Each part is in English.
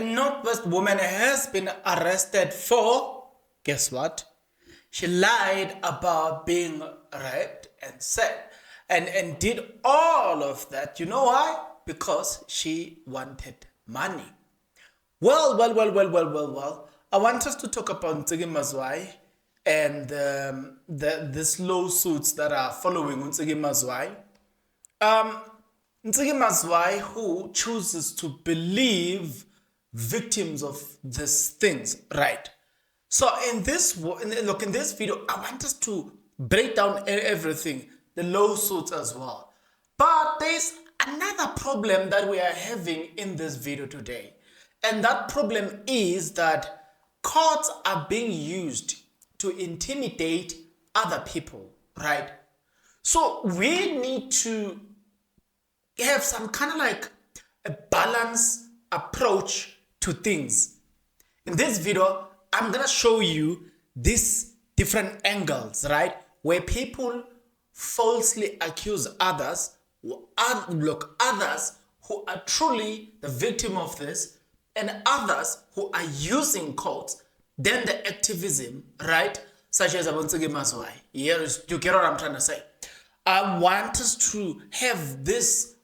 Northwest woman has been arrested for, guess what? She lied about being raped and said, and did all of that. You know why? Because she wanted money. Well. I want us to talk about Ntsiki Mazwai and these lawsuits that are following Ntsiki Mazwai. Ntsiki Mazwai, who chooses to believe victims of these things, right? So in this video, I want us to break down everything, the lawsuits as well. But there's another problem that we are having in this video today. And that problem is that courts are being used to intimidate other people, right? So we need to have some kind of like a balanced approach to things. In this video, I'm gonna show you these different angles, right? Where people falsely accuse others, others who are truly the victim of this, and others who are using courts, then the activism, right? Such as Ntsiki Mazwai. Yes, you get what I'm trying to say. I want us to have this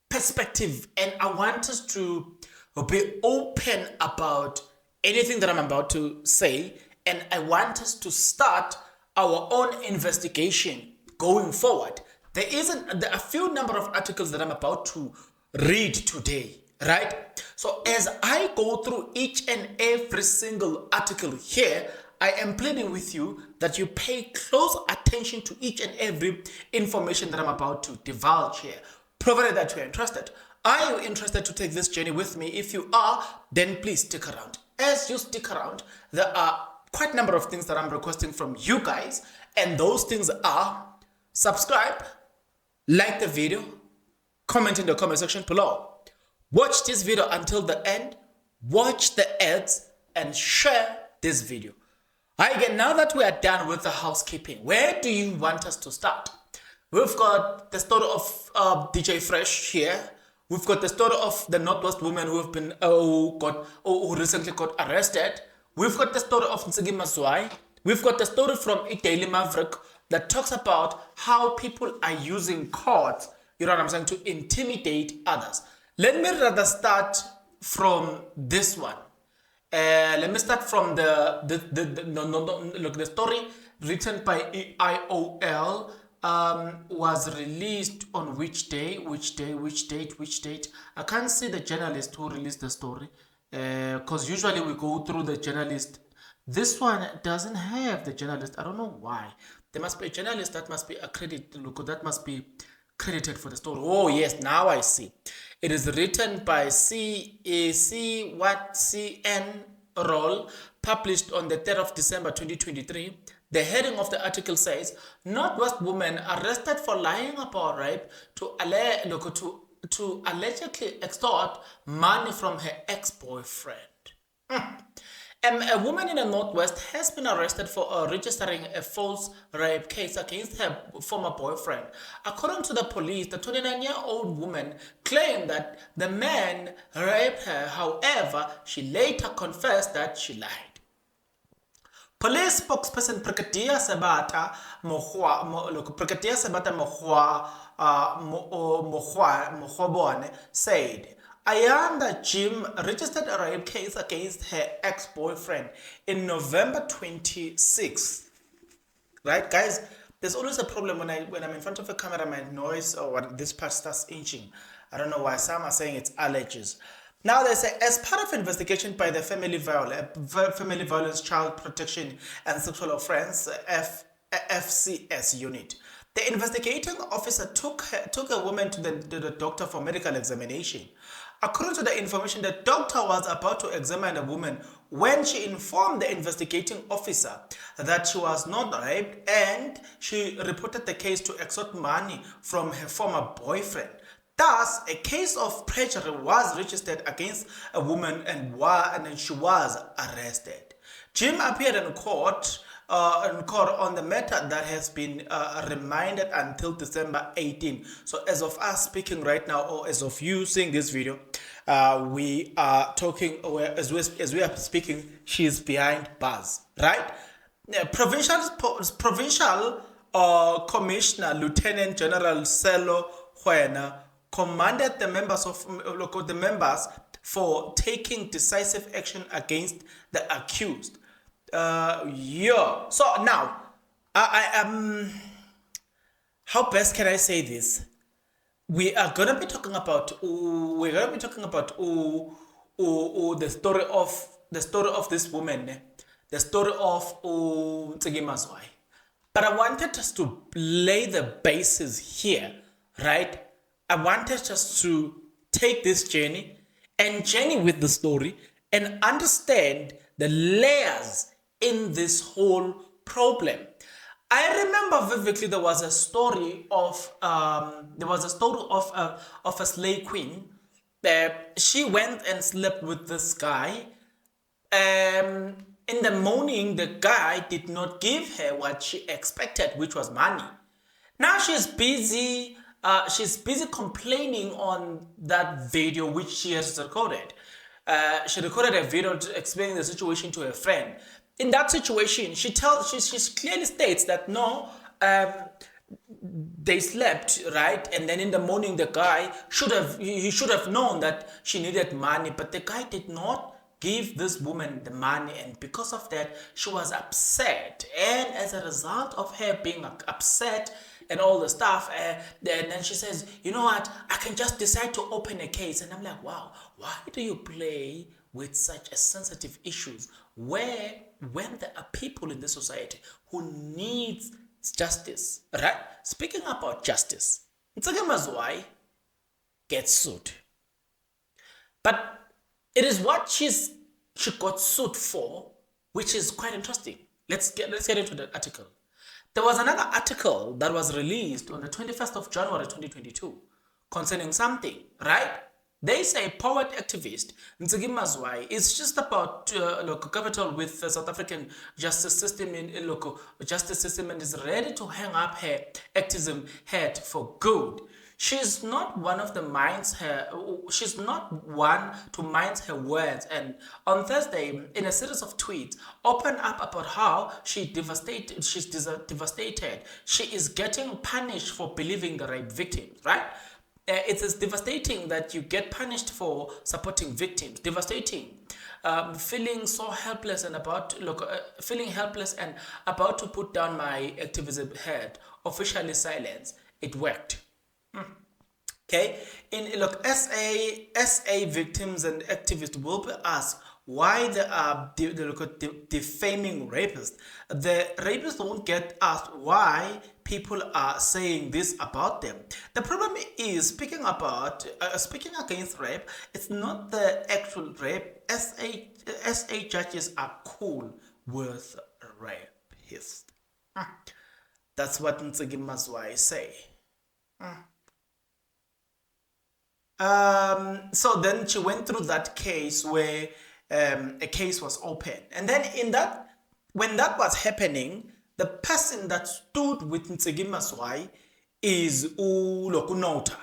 perspective, and I want us to be open about anything that I'm about to say, and I want us to start our own investigation going forward. There are a few number of articles that I'm about to read today, right? So as I go through each and every single article here, I am pleading with you that you pay close attention to each and every information that I'm about to divulge here, provided that you're interested. Are you interested to take this journey with me? If you are, then please stick around. As you stick around, there are quite a number of things that I'm requesting from you guys, and those things are subscribe, like the video, comment in the comment section below. Watch this video until the end, watch the ads, and share this video. Again, now that we are done with the housekeeping, where do you want us to start? We've got the story of DJ Fresh here. We've got the story of the Northwest woman who have been who recently got arrested. We've got the story of Ntsiki Mazwai. We've got the story from Daily Maverick that talks about how people are using courts, you know what I'm saying, to intimidate others. Let me rather start from this one. Let me start from the story written by IOL. Was released on which day, which date? I can't see the journalist who released the story, because usually we go through the journalist. This one doesn't have the journalist. I don't know why. There must be a journalist that must be accredited. Look, that must be credited for the story. Oh yes, now I see. It is written by CN Roll, published on the 3rd of December 2023. The heading of the article says, Northwest woman arrested for lying about rape to allegedly extort money from her ex-boyfriend. A woman in the Northwest has been arrested for registering a false rape case against her former boyfriend. According to the police, the 29-year-old woman claimed that the man raped her. However, she later confessed that she lied. Police spokesperson Brigadier Sebata Mogwabone said, Ayanda Jim registered a rape case against her ex-boyfriend in November 26th. Right, guys? There's always a problem when I'm in front of a camera, my noise or what this part starts inching. I don't know why. Some are saying it's allergies. Now they say, as part of investigation by the Family Violence, Child Protection and Sexual Offense FCS unit, the investigating officer took a woman to the doctor for medical examination. According to the information, the doctor was about to examine the woman when she informed the investigating officer that she was not raped, and she reported the case to extort money from her former boyfriend. Thus, a case of perjury was registered against a woman and she was arrested. Jim appeared in court on the matter that has been remanded until December 18. So as of us speaking right now, or as of you seeing this video, we are talking, as we are speaking, she is behind bars, right? Provincial Commissioner Lieutenant General Selo Huena commanded the members for taking decisive action against the accused. Yeah. So now, I am. How best can I say this? We are gonna be talking about. The story of this woman, the story of Ntsiki Mazwai. But I wanted us to lay the basis here, right? I wanted us to take this journey and journey with the story and understand the layers in this whole problem. I remember vividly there was a story of a slave queen. She went and slept with this guy. In the morning, the guy did not give her what she expected, which was money. Now she's busy. She's busy complaining on that video which she has recorded. She recorded a video explaining the situation to her friend. In that situation, she clearly states that no, they slept, right, and then in the morning the guy should have known that she needed money, but the guy did not give this woman the money, and because of that she was upset, and as a result of her being upset and all the stuff, then she says, you know what, I can just decide to open a case. And I'm like, wow, why do you play with such a sensitive issues when there are people in the society who needs justice, right? Speaking about justice, Ntsiki Mazwai gets sued, but it is what she got sued for, which is quite interesting. Let's get into the article. There was another article that was released on the 21st of January 2022 concerning something, right? They say poet activist Ntsiki Mazwai is just about local capital with the South African justice system in local justice system, and is ready to hang up her activism hat for good. She's not one to mince her words, and on Thursday, in a series of tweets, opened up about how she's devastated. She is getting punished for believing the rape victims, right? It is devastating that you get punished for supporting victims. Devastating. Feeling so helpless and feeling helpless and about to put down my activism head. Officially silenced. It worked. Okay, SA victims and activists will be asked why they are defaming rapists. The rapists won't get asked why people are saying this about them. The problem is speaking against rape. It's not the actual rape. SA judges are cool with rapists. That's what Ntsiki Mazwai say. So then she went through that case where a case was open, and then when that was happening, the person that stood with Ntsiki Mazwai is Nota.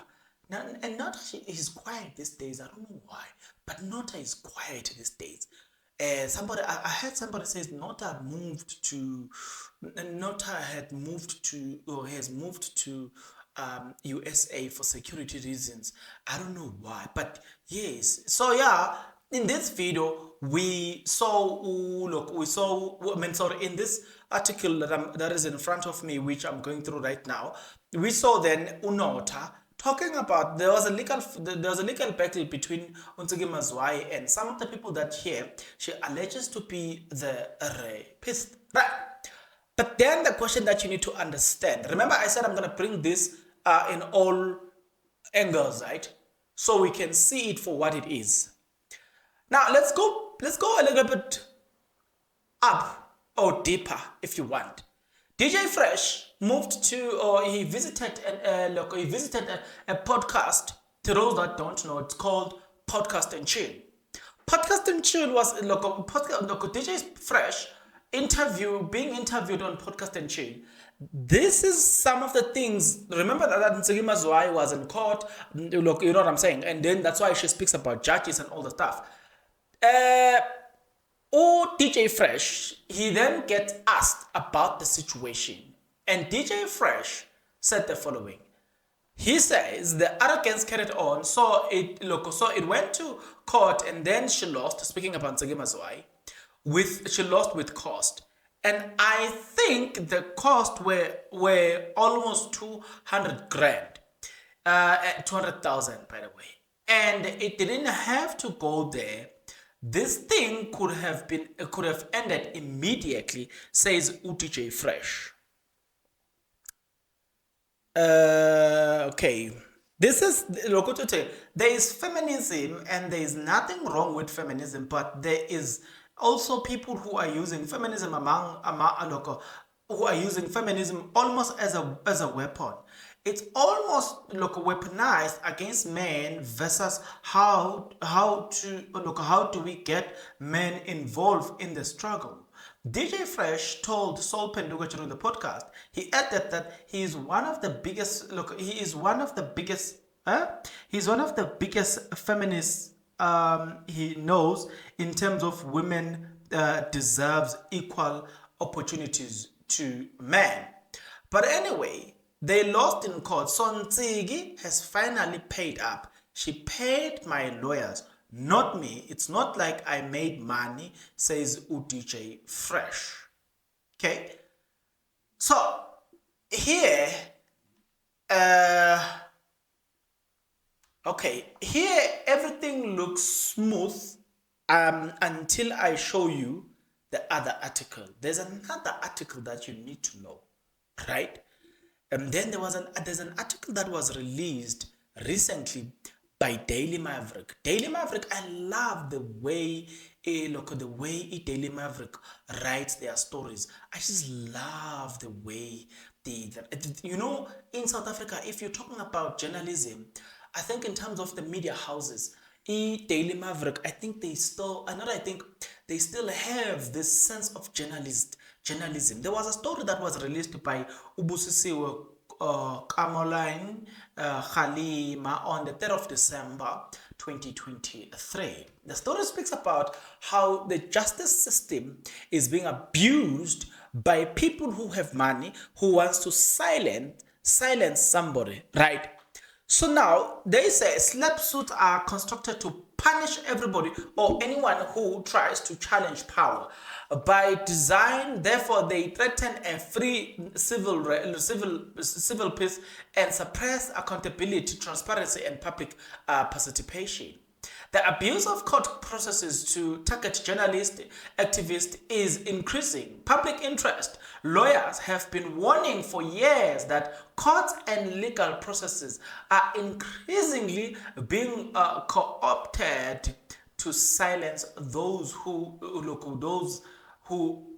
Now, and Nota is quiet these days. I don't know why, but Nota is quiet these days. I heard somebody says Nota has moved to USA for security reasons. I don't know why, but yes. So yeah, in this video we saw in this article that is in front of me, which I'm going through right now, we saw then Unota talking about there was a legal battle between Ntsiki Mazwai and some of the people that she alleges to be the rapist, right? But then the question that you need to understand, remember I said I'm going to bring this in all angles, right? So we can see it for what it is. Now let's go a little bit up or deeper if you want. DJ Fresh he visited a podcast. To those that don't know, it's called Podcast and Chill. Podcast and Chill was DJ Fresh being interviewed on Podcast and Chill, this is some of the things. Remember that Ntsiki Mazwai was in court. Look, you know what I'm saying, and then that's why she speaks about judges and all the stuff. Or DJ Fresh, he then gets asked about the situation, and DJ Fresh said the following. He says the arrogance carried on, so it went to court, and then she lost. Speaking about Ntsiki Mazwai, she lost with cost, and I think the cost were almost 200 grand, 200,000 by the way, and it didn't have to go there. This thing could have ended immediately, says UTJ Fresh. Okay. This is Lokotote. There is feminism, and there is nothing wrong with feminism, but there is also people who are using feminism who are using feminism almost as a weapon. It's almost weaponized against men versus how do we get men involved in the struggle. DJ Fresh told Sol Penduga during the podcast. He added that he is one of the biggest. He's one of the biggest feminists he knows in terms of women deserves equal opportunities to men. But anyway, they lost in court. So Ntsiki has finally paid up. She paid my lawyers, not me. It's not like I made money, says UDJ Fresh. Okay? So, here, here everything looks smooth until I show you the other article. There's another article that you need to know, right? And then there's an article that was released recently by Daily Maverick. Daily Maverick, I love the way Daily Maverick writes their stories. I just love the way in South Africa, if you're talking about journalism, I think in terms of the media houses, Daily Maverick, I think they still have this sense of journalism. There was a story that was released by Ubusisiwe Kamoline Khalima on the 3rd of December 2023. The story speaks about how the justice system is being abused by people who have money, who wants to silence somebody, right? So now they say slap suits are constructed to punish everybody or anyone who tries to challenge power. By design, therefore, they threaten a free civil peace and suppress accountability, transparency, and public participation. The abuse of court processes to target journalists, activists is increasing. Public interest. Lawyers have been warning for years that courts and legal processes are increasingly being co-opted to silence those who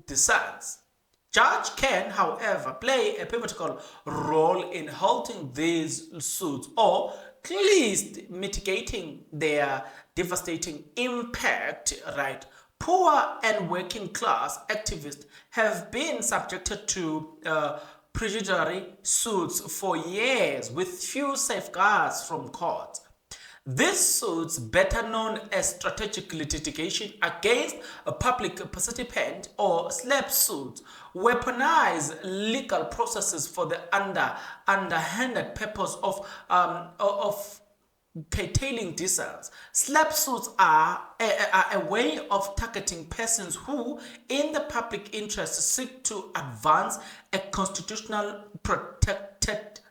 dissent. Judge can, however, play a pivotal role in halting these suits or at least mitigating their devastating impact, right? Poor and working class activists have been subjected to predatory suits for years with few safeguards from court. These suits, better known as strategic litigation against a public participant or SLAP suits, weaponize legal processes for the underhanded purpose of curtailing dissent. SLAP suits are a way of targeting persons who, in the public interest, seek to advance a constitutional protected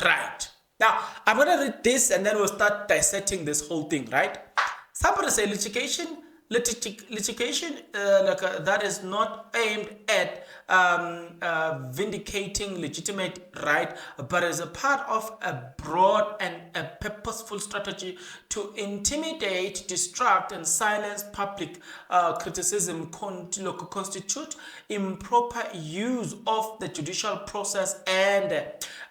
right. Now, I'm going to read this and then we'll start dissecting this whole thing, right? Somebody say litigation that is not aimed at vindicating legitimate right, but is a part of a broad and a purposeful strategy to intimidate, distract, and silence public criticism constitute improper use of the judicial process and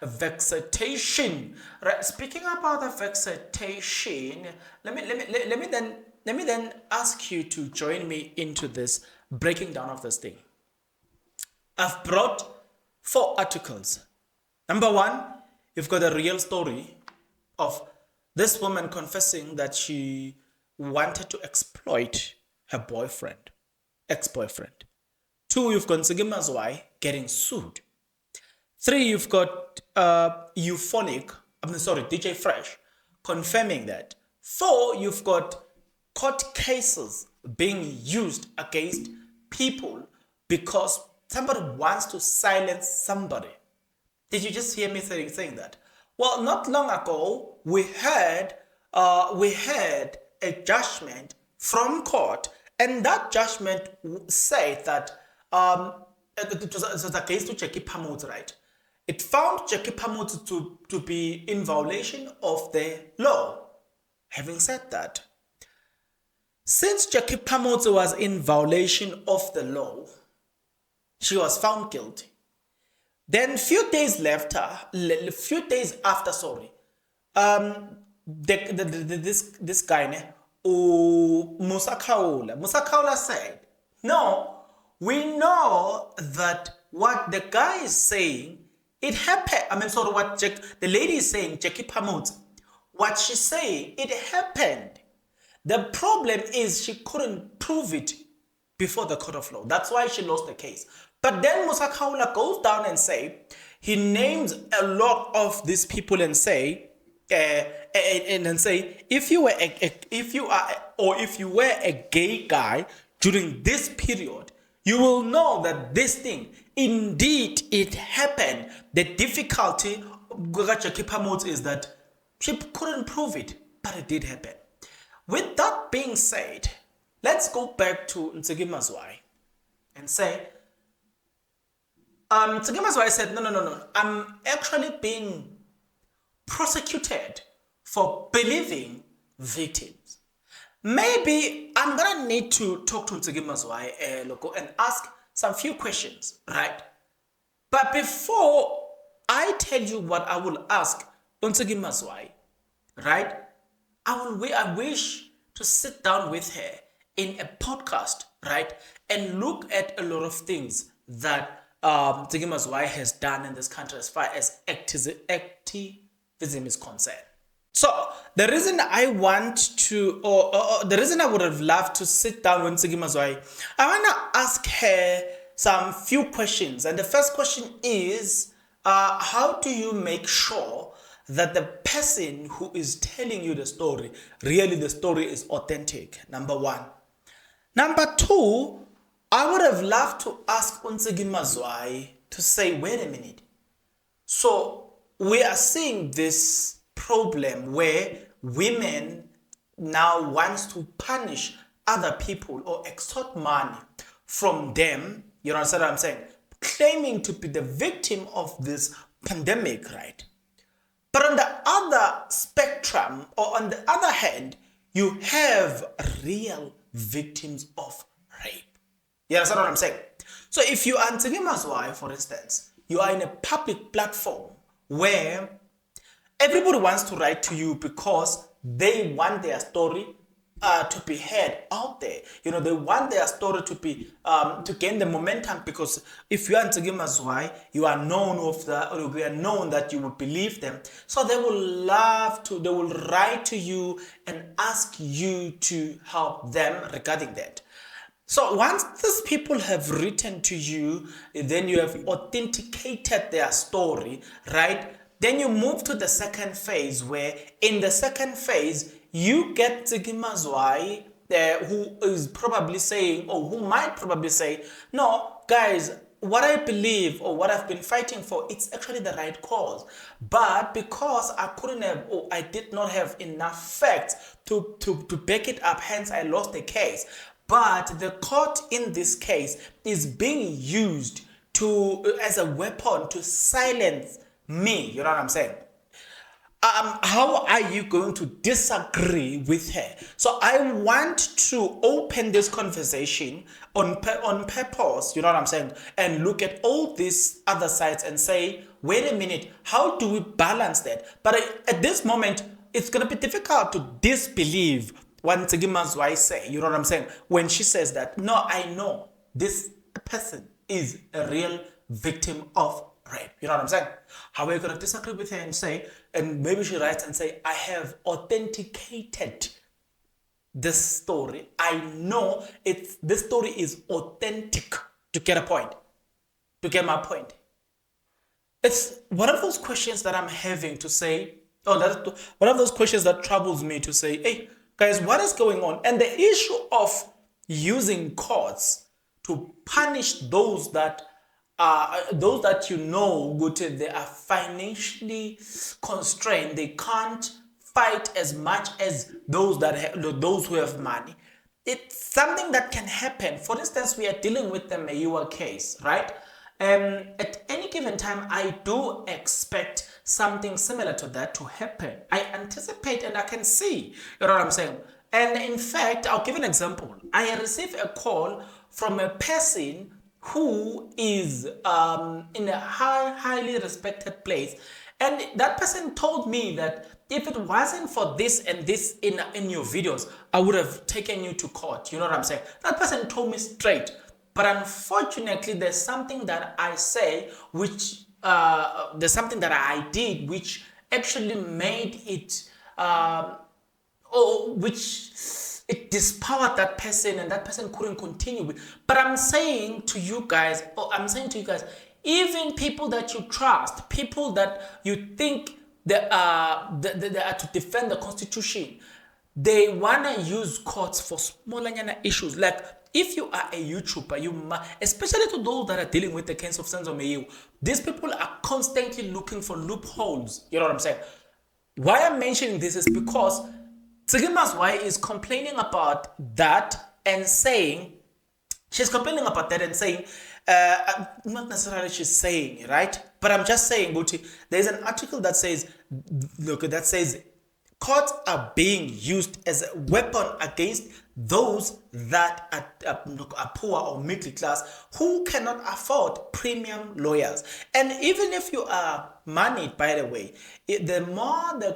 vexation. Right. Speaking about the vexation, let me then ask you to join me into this breaking down of this thing. I've brought 4 articles. Number 1, you've got a real story of this woman confessing that she wanted to exploit her boyfriend, ex-boyfriend. 2, you've got Ntsiki Mazwai getting sued. 3, you've got DJ Fresh confirming that. 4, you've got court cases being used against people because somebody wants to silence somebody. Did you just hear me saying that? Well, not long ago, we had a judgment from court, and that judgment said that it was against Jackie Pamut, right? It found Jackie Pamut to be in violation of the law. Having said that, since Jackie Pamut was in violation of the law, she was found guilty. Then few days after, this guy, Musa Kaula said, no, we know that what the guy is saying, it happened. What the lady is saying, Jackie Pamut, what she's saying, it happened. The problem is she couldn't prove it before the court of law. That's why she lost the case. But then Musa Kaula goes down and he names a lot of these people and say, if you were a gay guy during this period, you will know that this thing, indeed, it happened. The difficulty is that she couldn't prove it, but it did happen. With that being said, let's go back to Ntsiki Mazwai and say, Ntsiki Mazwai said, no, I'm actually being prosecuted for believing victims. Maybe I'm gonna need to talk to Ntsiki Mazwai and ask some few questions, right? But before I tell you what I will ask Ntsiki Mazwai, right? I wish to sit down with her in a podcast, right? And look at a lot of things that Ntsiki Mazwai has done in this country as far as activism is concerned. So the reason I want to, or the reason I would have loved to sit down with Ntsiki Mazwai, I want to ask her some few questions. And the first question is, how do you make sure that the person who is telling you the story, really the story is authentic? Number 1. Number 2, I would have loved to ask Ntsiki Mazwai to say, wait a minute. So we are seeing this problem where women now want to punish other people or extort money from them, you understand what I'm saying, claiming to be the victim of this pandemic, right? But on the other spectrum, or on the other hand, you have real victims of rape. You understand what I'm saying? So if you are Ntsiki Mazwai, for instance, you are in a public platform where everybody wants to write to you because they want their story to be heard out there. You know, they want their story to be to gain the momentum, because if you are Ntsiki Mazwai, you are known or you are known that you will believe them. So they will write to you and ask you to help them regarding that. So once these people have written to you, then you have authenticated their story, right? Then you move to the second phase, where in the second phase, you get Ntsiki Mazwai, who is probably saying, or who might probably say, no, guys, what I believe or what I've been fighting for, it's actually the right cause. But because I couldn't have, or I did not have enough facts to back it up, hence I lost the case. But the court in this case is being used as a weapon to silence me. You know what I'm saying? How are you going to disagree with her? So I want to open this conversation on purpose, you know what I'm saying, and look at all these other sides and say, wait a minute, how do we balance that? But at this moment, it's going to be difficult to disbelieve what Ntsiki Mazwai say, you know what I'm saying, when she says that, no, I know this person is a real victim of rape. You know what I'm saying? However, you're going to disagree with her and say, and maybe she writes and say, I have authenticated this story. I know this story is authentic, to get a point, to get my point. It's one of those questions that I'm having to say, one of those questions that troubles me to say, hey, guys, what is going on? And the issue of using courts to punish those that you know, they are financially constrained. They can't fight as much as those who have money. It's something that can happen. For instance, we are dealing with the Mayua case, right? At any given time, I do expect something similar to that to happen. I anticipate and I can see, you know what I'm saying? And in fact, I'll give an example. I received a call from a person who is in a highly respected place. And that person told me that if it wasn't for this and this in your videos, I would have taken you to court. You know what I'm saying? That person told me straight. But unfortunately, there's something that I say, which there's something that I did, which actually made it, which it dispowered that person, and that person couldn't continue with. But I'm saying to you guys, even people that you trust, people that you think they are to defend the Constitution, they want to use courts for smaller issues. Like, if you are a YouTuber, especially to those that are dealing with the case of Senzo Meyu, these people are constantly looking for loopholes. You know what I'm saying? Why I'm mentioning this is because Ntsiki Mazwai is complaining about that and saying, not necessarily she's saying, right? But I'm just saying, Guti, there's an article that says, courts are being used as a weapon against those that are poor or middle class who cannot afford premium lawyers. And even if you are moneyed, by the way, the more the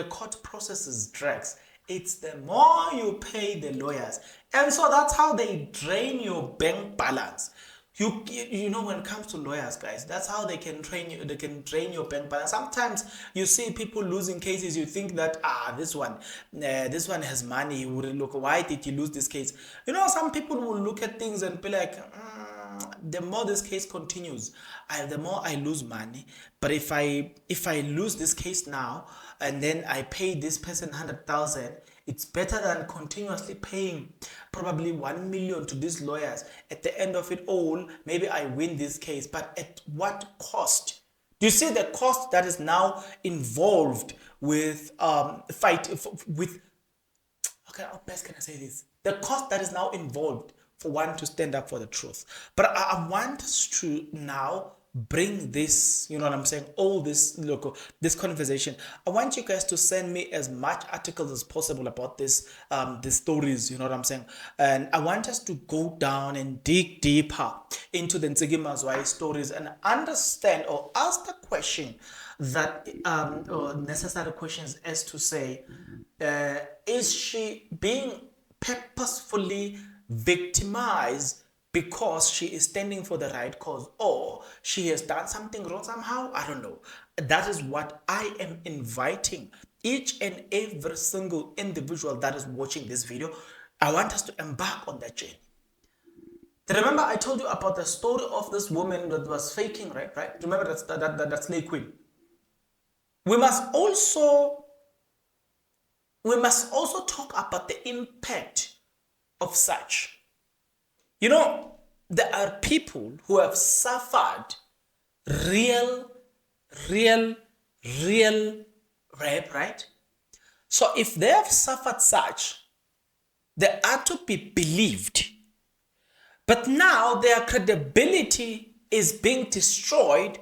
court processes drags, it's the more you pay the lawyers. And so that's how they drain your bank balance. You know, when it comes to lawyers, guys, that's how they can train you. They can drain your bank balance. Sometimes you see people losing cases. You think that this one has money. Look, why did you lose this case? You know, some people will look at things and be like, the more this case continues, the more I lose money. But if I lose this case now and then I pay this person 100,000. It's better than continuously paying probably 1 million to these lawyers. At the end of it all, maybe I win this case, but at what cost? Do you see the cost that is now involved with how best can I say this? The cost that is now involved for one to stand up for the truth. But I want us to now bring this, you know what I'm saying, all this this conversation. I want you guys to send me as much articles as possible about this the stories, you know what I'm saying, and I want us to go down and dig deeper into the Ntsiki Mazwai stories and understand or ask the question that or necessary questions as to say, is she being purposefully victimized because she is standing for the right cause, or she has done something wrong somehow? I don't know. That is what I am inviting each and every single individual that is watching this video. I want us to embark on that journey. Remember I told you about the story of this woman that was faking, right? Remember that slave queen. We must also talk about the impact of such. You know, there are people who have suffered real rape, right? So if they have suffered such, they are to be believed. But now their credibility is being destroyed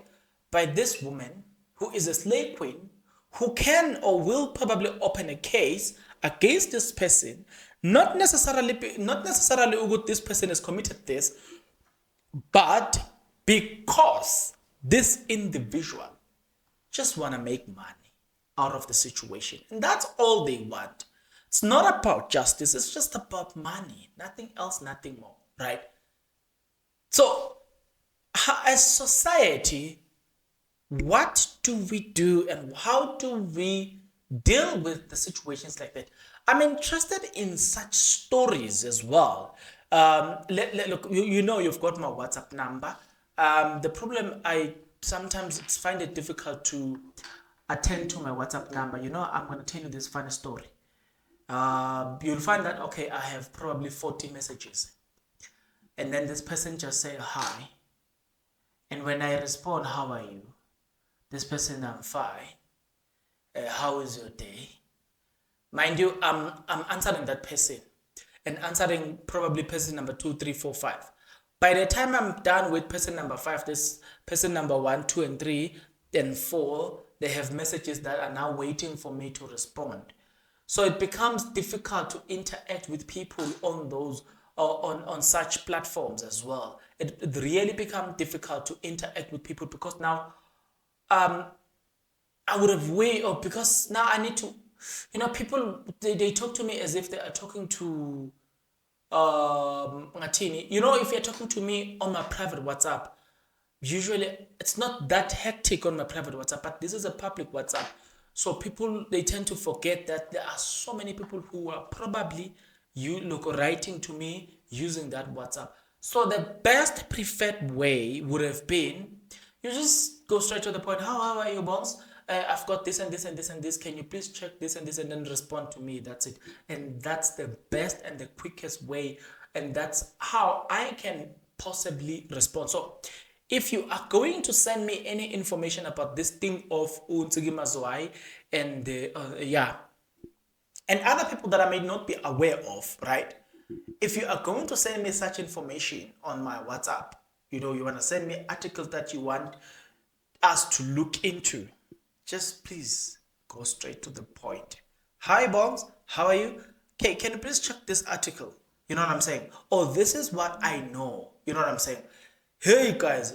by this woman who is a slave queen, who can or will probably open a case against this person. Not necessarily this person has committed this, but because this individual just want to make money out of the situation. And that's all they want. It's not about justice. It's just about money. Nothing else, nothing more, right? So As society, what do we do and how do we deal with the situations like that? I'm interested in such stories as well. Look, you know, you've got my WhatsApp number. The problem, I sometimes find it difficult to attend to my WhatsApp number. You know, I'm going to tell you this funny story. You'll find that, okay, I have probably 40 messages. And then this person just say hi. And when I respond, how are you? This person, I'm fine. How is your day? Mind you, I'm answering that person and answering probably person number 2, 3, 4, 5. By the time I'm done with person number 5, this person number 1, 2, and 3, and 4, they have messages that are now waiting for me to respond. So it becomes difficult to interact with people on those on such platforms as well. It really becomes difficult to interact with people because now I would have way or because now I need to, you know, people they talk to me as if they are talking to Ngatini. You know, if you're talking to me on my private WhatsApp, usually it's not that hectic on my private WhatsApp, but this is a public WhatsApp. So people they tend to forget that there are so many people who are probably writing to me using that WhatsApp. So the best preferred way would have been you just go straight to the point. How are you, boss? I've got this and this and this and this. Can you please check this and this and then respond to me? That's it. And that's the best and the quickest way. And that's how I can possibly respond. So if you are going to send me any information about this thing of Ntsiki Mazwai and and other people that I may not be aware of, right? If you are going to send me such information on my WhatsApp, you know, you want to send me articles that you want us to look into, just please go straight to the point. Hi, Bombs, how are you? Okay, can you please check this article? You know what I'm saying? Oh, this is what I know. You know what I'm saying? Hey guys,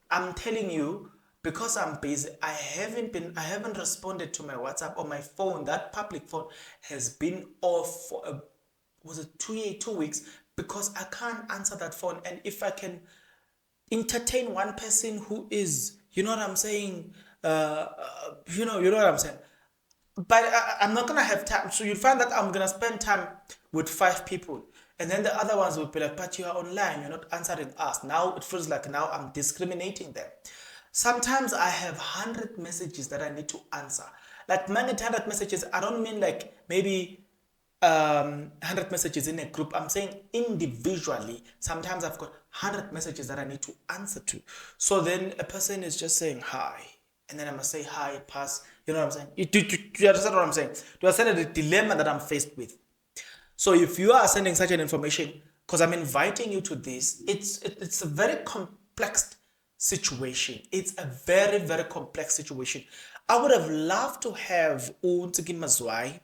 I'm telling you, because I'm busy, I haven't responded to my WhatsApp or my phone. That public phone has been off for was it 2 weeks because I can't answer that phone. And if I can entertain one person who is, you know what I'm saying, you know what I'm saying. But I'm not gonna have time. So you'll find that I'm gonna spend time with 5 people, and then the other ones will be like, "But you are online. You're not answering us." Now it feels like now I'm discriminating them. Sometimes I have 100 messages that I need to answer. Like many 100 messages. I don't mean like maybe 100 messages in a group. I'm saying individually. Sometimes I've got 100 messages that I need to answer to. So then a person is just saying hi, and then I must say hi, pass. You know what I'm saying? Do you understand what I'm saying? Do you understand the dilemma that I'm faced with? So if you are sending such an information, because I'm inviting you to this, it's a very complex situation. It's a very, very complex situation. I would have loved to have Ntsiki Mazwai,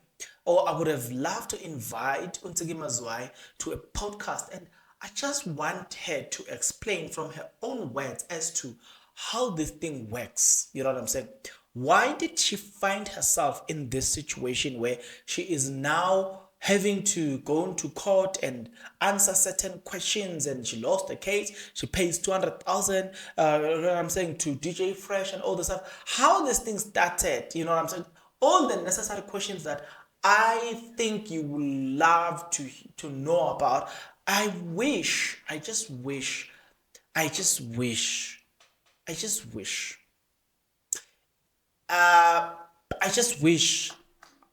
or I would have loved to invite Ntsiki Mazwai to a podcast, and I just want her to explain from her own words as to how this thing works. You know what I'm saying? Why did she find herself in this situation where she is now having to go into court and answer certain questions, and she lost the case? She pays 200,000, I'm saying, to DJ Fresh and all this stuff. How this thing started, you know what I'm saying? All the necessary questions that I think you would love to know about. I just wish, I just wish, I just wish I just wish.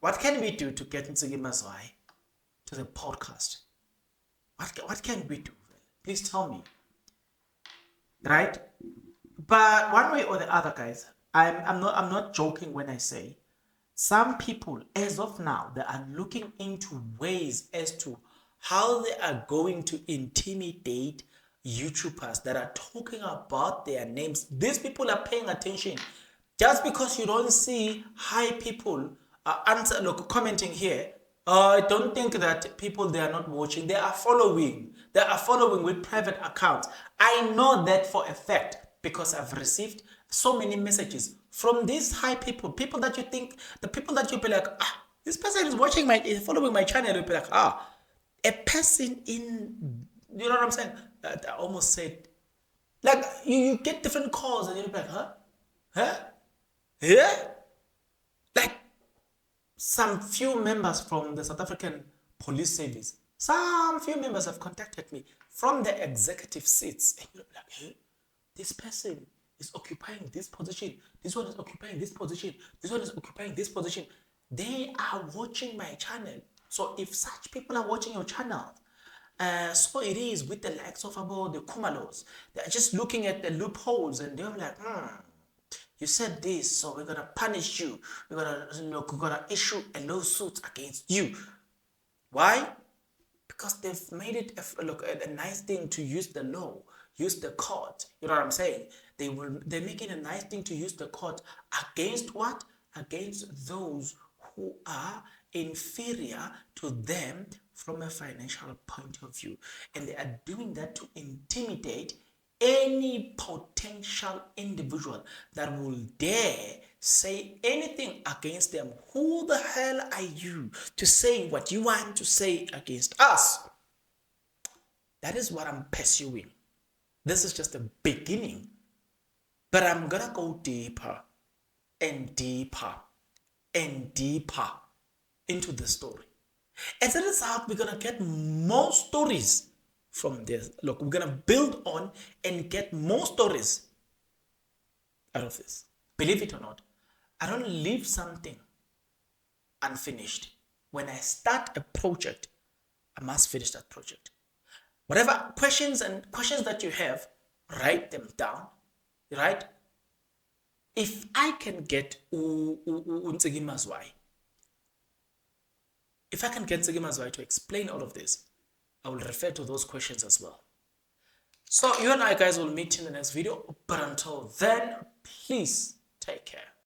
What can we do to get Ntsiki Mazwai to the podcast? What can we do? Please tell me. Right? But one way or the other, guys, I'm not joking when I say some people, as of now, they are looking into ways as to how they are going to intimidate YouTubers that are talking about their names. These people are paying attention. Just because you don't see high people commenting here, don't think that people they are not watching. They are following. They are following with private accounts. I know that for a fact because I've received so many messages from these high people. People that you think, the people that you be like, this person is is following my channel. You'll be like, a person in, you know what I'm saying? I almost said Like you get different calls and you're like, huh? Huh? Yeah? Like some few members from the South African Police Service, some few members have contacted me from the executive seats. And you're like, hey, this person is occupying this position. This one is occupying this position. This one is occupying this position. They are watching my channel. So if such people are watching your channel, so it is with the likes of about the Kumalos. They're just looking at the loopholes and they're like, you said this, so we're gonna punish you. We're gonna issue a lawsuit against you. Why? Because they've made it a nice thing to use the law, use the court. You know what I'm saying? They're making a nice thing to use the court against what? Against those who are inferior to them from a financial point of view. And they are doing that to intimidate any potential individual that will dare say anything against them. Who the hell are you to say what you want to say against us? That is what I'm pursuing. This is just the beginning. But I'm gonna go deeper and deeper and deeper into the story. As a result, we're gonna get more stories from this. Look, we're gonna build on and get more stories out of this. Believe it or not, I don't leave something unfinished. When I start a project, I must finish that project. Whatever questions that you have, write them down, right? If I can get Ntsiki Mazwai, if I can get Ntsiki Mazwai to explain all of this, I will refer to those questions as well. So you and I guys will meet in the next video. But until then, please take care.